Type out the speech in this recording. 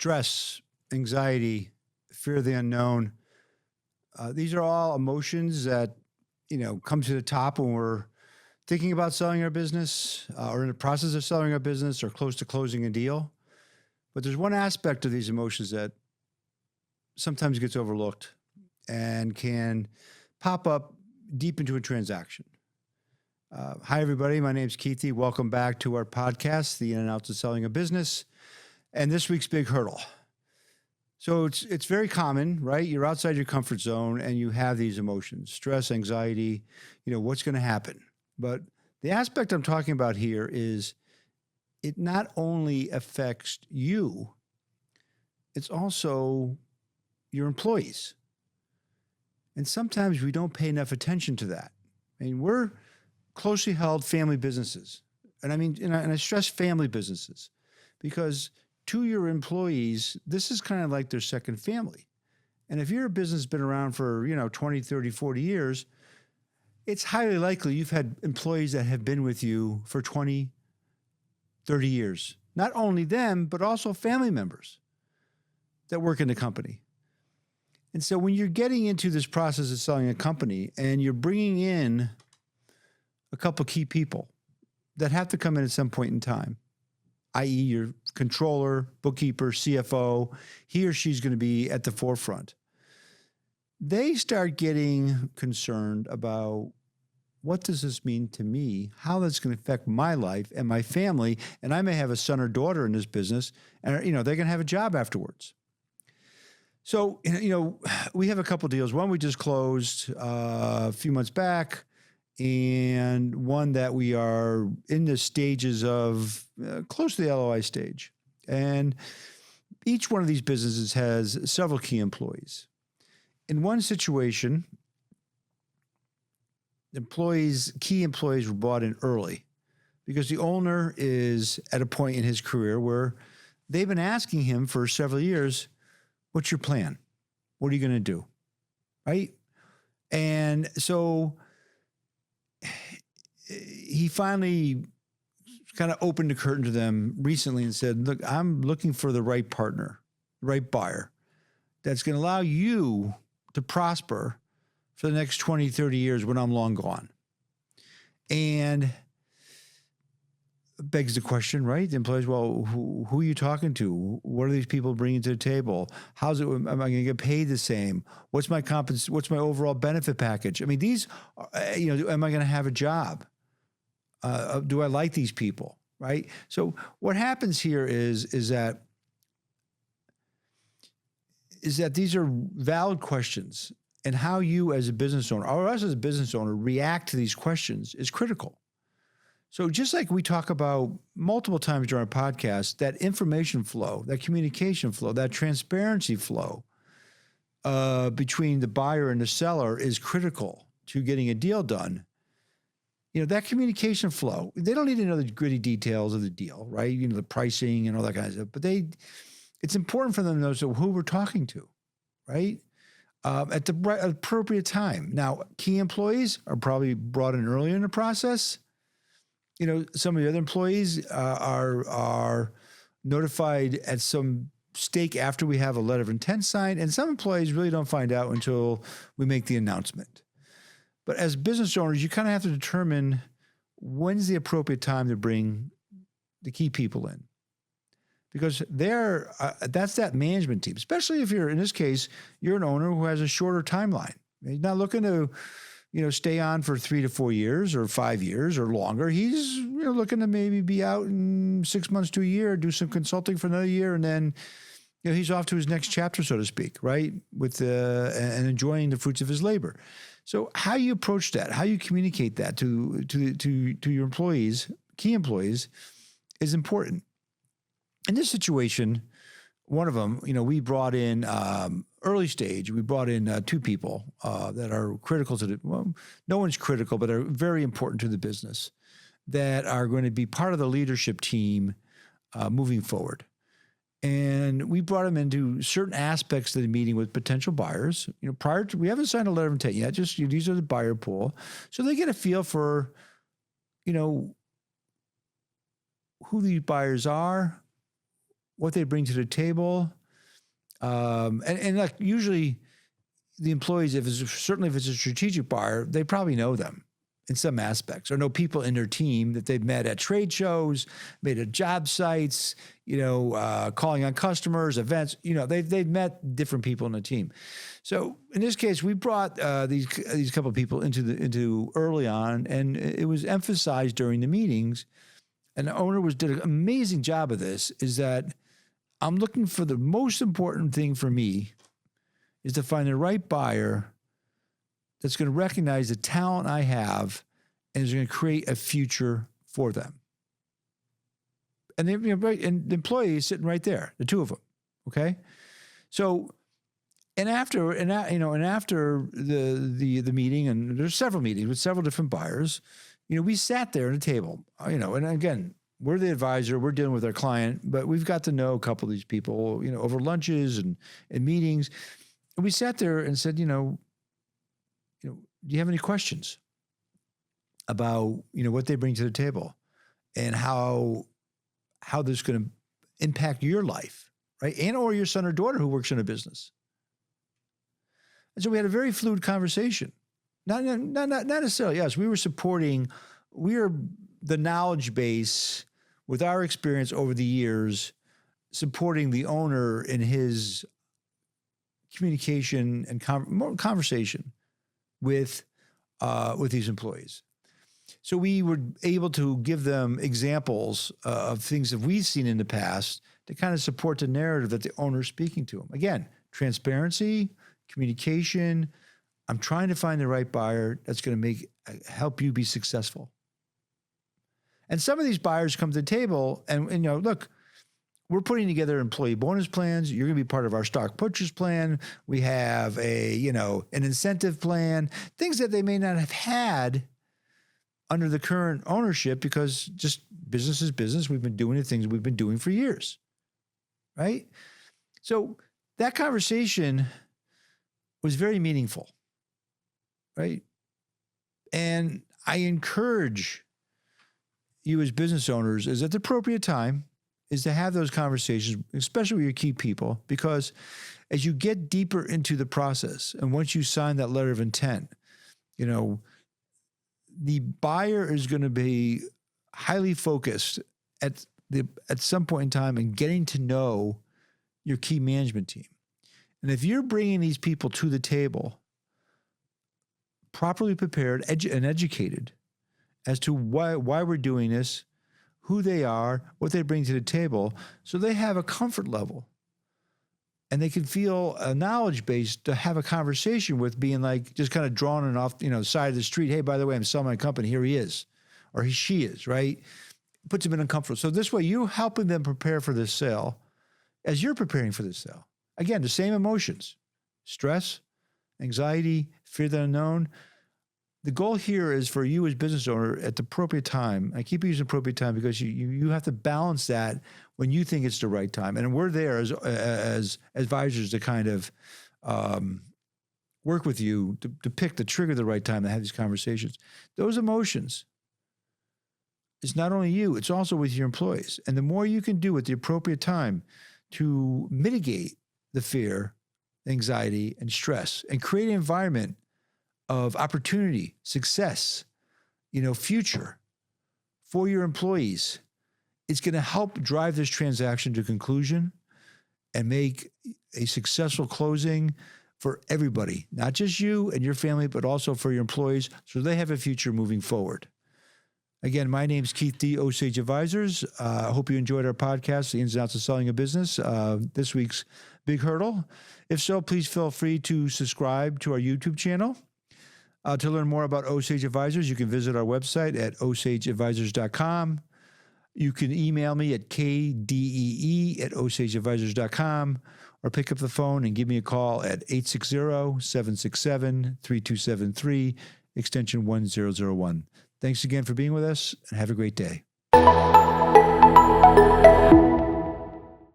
stress, anxiety, fear of the unknown. These are all emotions that, come to the top when we're thinking about selling our business or in the process of selling our business or close to closing a deal. But there's one aspect of these emotions that sometimes gets overlooked and can pop up deep into a transaction. Hi, everybody. My name's kdee. Welcome back to our podcast, The In and Outs of Selling a Business, and this week's big hurdle. So it's very common, right? You're outside your comfort zone and you have these emotions, stress, anxiety, what's going to happen. But the aspect I'm talking about here is it not only affects you, it's also your employees. And sometimes we don't pay enough attention to that. I mean, we're closely held family businesses. And I stress family businesses because to your employees, this is kind of like their second family. And if your business has been around for, 20, 30, 40 years, it's highly likely you've had employees that have been with you for 20, 30 years. Not only them, but also family members that work in the company. And so when you're getting into this process of selling a company and you're bringing in a couple key people that have to come in at some point in time, i.e. your controller, bookkeeper, CFO, he or she's going to be at the forefront. They start getting concerned about what does this mean to me, how that's going to affect my life and my family, and I may have a son or daughter in this business, and they're going to have a job afterwards. So, we have a couple deals. One we just closed a few months back, and one that we are in the stages of close to the LOI stage. And each one of these businesses has several key employees. In one situation, key employees were brought in early because the owner is at a point in his career where they've been asking him for several years, what's your plan? What are you going to do? Right? And so he finally kind of opened the curtain to them recently and said, look, I'm looking for the right partner, the right buyer that's going to allow you to prosper for the next 20, 30 years when I'm long gone. And begs the question, right? The employees, well, who are you talking to? What are these people bringing to the table? Am I going to get paid the same? What's my what's my overall benefit package? I mean, these, am I going to have a job? Do I like these people, right? So what happens here is that these are valid questions, and how you as a business owner or us as a business owner react to these questions is critical. So just like we talk about multiple times during our podcast, that information flow, that communication flow, that transparency flow between the buyer and the seller is critical to getting a deal done. That communication flow, they don't need to know the gritty details of the deal, right? The pricing and all that kind of stuff, but it's important for them to know who we're talking to, right? At the appropriate time. Now, key employees are probably brought in earlier in the process. Some of the other employees are notified at some stake after we have a letter of intent signed, and some employees really don't find out until we make the announcement. But as business owners, you kind of have to determine when's the appropriate time to bring the key people in. Because that's that management team, especially if you're, in this case, you're an owner who has a shorter timeline. He's not looking to, stay on for 3 to 4 years or 5 years or longer. He's looking to maybe be out in 6 months to a year, do some consulting for another year, and then he's off to his next chapter, so to speak, right? And enjoying the fruits of his labor. So how you approach that, how you communicate that to your employees, key employees, is important. In this situation, one of them, we brought in early stage. We brought in 2 people that are critical to no one's critical, but are very important to the business, that are going to be part of the leadership team moving forward. And we brought them into certain aspects of the meeting with potential buyers. We haven't signed a letter of intent yet. Just these are the buyer pool, so they get a feel for, who these buyers are, what they bring to the table. And like usually the employees, certainly if it's a strategic buyer, they probably know them in some aspects, or know people in their team that they've met at trade shows, met at job sites, calling on customers, events. They've met different people in the team. So in this case, we brought these couple of people into early on, and it was emphasized during the meetings. And the owner did an amazing job of this. Is that I'm looking for the most important thing for me is to find the right buyer that's going to recognize the talent I have and is going to create a future for them. And and the employee is sitting right there, the two of them. Okay, so after the meeting, and there's several meetings with several different buyers. We sat there at a table. And again, we're the advisor. We're dealing with our client, but we've got to know a couple of these people. Over lunches and meetings, and we sat there and said, do you have any questions about, what they bring to the table and how this is going to impact your life, right? And or your son or daughter who works in a business. And so we had a very fluid conversation. Not necessarily us. We are the knowledge base with our experience over the years, supporting the owner in his communication and conversation with these employees. So we were able to give them examples of things that we've seen in the past to kind of support the narrative that the owner's speaking to them. Again, transparency, communication. I'm trying to find the right buyer that's going to help you be successful. And some of these buyers come to the table and look, we're putting together employee bonus plans. You're going to be part of our stock purchase plan. We have an incentive plan, things that they may not have had under the current ownership because just business is business. We've been doing the things we've been doing for years, right? So that conversation was very meaningful, right? And I encourage you as business owners is at the appropriate time is to have those conversations, especially with your key people, because as you get deeper into the process and once you sign that letter of intent, the buyer is going to be highly focused at some point in time in getting to know your key management team. And if you're bringing these people to the table properly prepared and educated as to why we're doing this, who they are, what they bring to the table, so they have a comfort level and they can feel a knowledge base to have a conversation with, being like just kind of drawn and off, side of the street. Hey, by the way, I'm selling my company. Here he is, or she is, right? Puts them in uncomfortable. So this way, you're helping them prepare for this sale as you're preparing for this sale. Again, the same emotions: stress, anxiety, fear of the unknown. The goal here is for you as business owner at the appropriate time. I keep using appropriate time because you have to balance that when you think it's the right time. And we're there as advisors to kind of work with you to pick the trigger the right time to have these conversations. Those emotions, it's not only you, it's also with your employees. And the more you can do at the appropriate time to mitigate the fear, anxiety, and stress and create an environment of opportunity, success, future for your employees, it's going to help drive this transaction to conclusion and make a successful closing for everybody, not just you and your family, but also for your employees, so they have a future moving forward. Again, my name's kdee, Osage Advisors. I hope you enjoyed our podcast, The Ins and Outs of Selling a Business, this week's big hurdle. If so, please feel free to subscribe to our YouTube channel. To learn more about Osage Advisors, you can visit our website at osageadvisors.com. You can email me at kdee@osageadvisors.com or pick up the phone and give me a call at 860-767-3273, extension 1001. Thanks again for being with us, and have a great day.